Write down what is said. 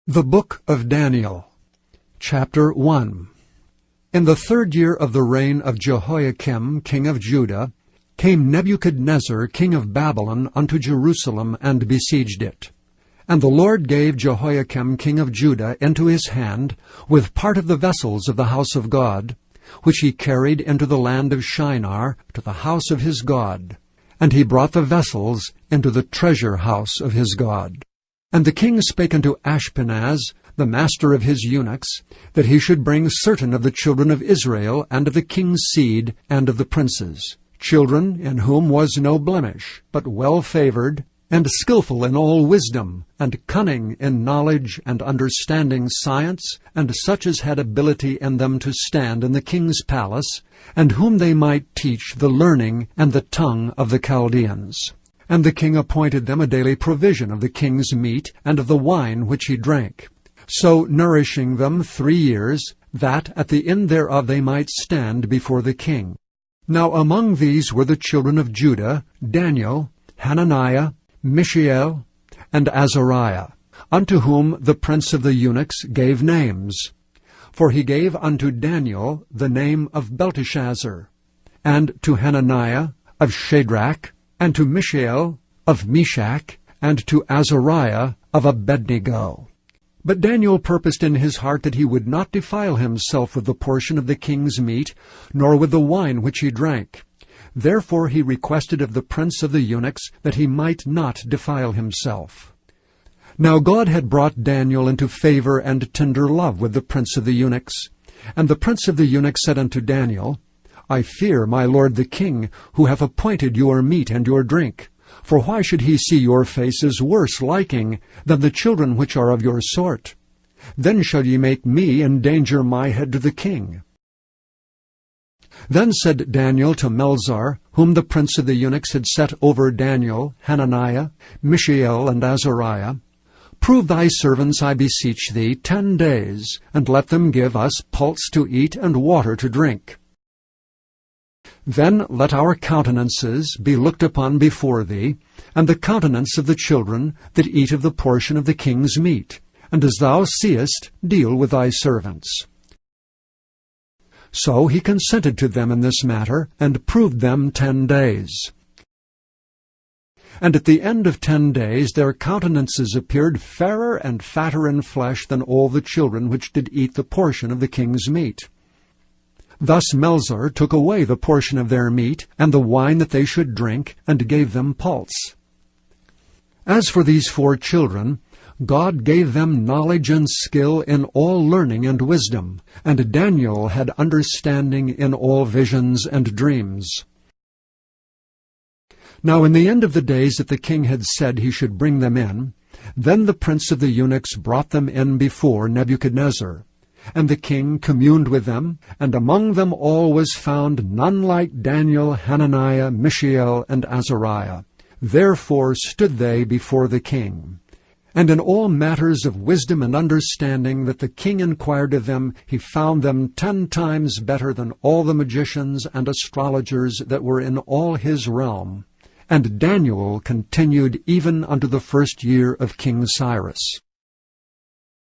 The Book of Daniel, Chapter 1. In the 3rd year of the reign of Jehoiakim king of Judah, came Nebuchadnezzar king of Babylon unto Jerusalem, and besieged it. And the Lord gave Jehoiakim king of Judah into his hand, with part of the vessels of the house of God, which he carried into the land of Shinar, to the house of his God. And he brought the vessels into the treasure house of his God. And the king spake unto Ashpenaz, the master of his eunuchs, that he should bring certain of the children of Israel, and of the king's seed, and of the princes, children in whom was no blemish, but well-favored, and skillful in all wisdom, and cunning in knowledge and understanding science, and such as had ability in them to stand in the king's palace, and whom they might teach the learning and the tongue of the Chaldeans. And the king appointed them a daily provision of the king's meat, and of the wine which he drank, so nourishing them 3 years, that at the end thereof they might stand before the king. Now among these were the children of Judah, Daniel, Hananiah, Mishael, and Azariah, unto whom the prince of the eunuchs gave names. For he gave unto Daniel the name of Belteshazzar, and to Hananiah of Shadrach, and to Mishael of Meshach, and to Azariah of Abednego. But Daniel purposed in his heart that he would not defile himself with the portion of the king's meat, nor with the wine which he drank. Therefore he requested of the prince of the eunuchs that he might not defile himself. Now God had brought Daniel into favor and tender love with the prince of the eunuchs. And the prince of the eunuchs said unto Daniel, I fear my lord the king, who hath appointed your meat and your drink. For why should he see your faces worse liking than the children which are of your sort? Then shall ye make me endanger my head to the king. Then said Daniel to Melzar, whom the prince of the eunuchs had set over Daniel, Hananiah, Mishael, and Azariah, Prove thy servants, I beseech thee, 10 days, and let them give us pulse to eat and water to drink. Then let our countenances be looked upon before thee, and the countenance of the children that eat of the portion of the king's meat, and as thou seest, deal with thy servants. So he consented to them in this matter, and proved them 10 days. And at the end of 10 days their countenances appeared fairer and fatter in flesh than all the children which did eat the portion of the king's meat. Thus Melzar took away the portion of their meat, and the wine that they should drink, and gave them pulse. As for these 4 children, God gave them knowledge and skill in all learning and wisdom, and Daniel had understanding in all visions and dreams. Now in the end of the days that the king had said he should bring them in, then the prince of the eunuchs brought them in before Nebuchadnezzar. And the king communed with them, and among them all was found none like Daniel, Hananiah, Mishael, and Azariah. Therefore stood they before the king. And in all matters of wisdom and understanding that the king inquired of them, he found them 10 times better than all the magicians and astrologers that were in all his realm. And Daniel continued even unto the 1st year of King Cyrus.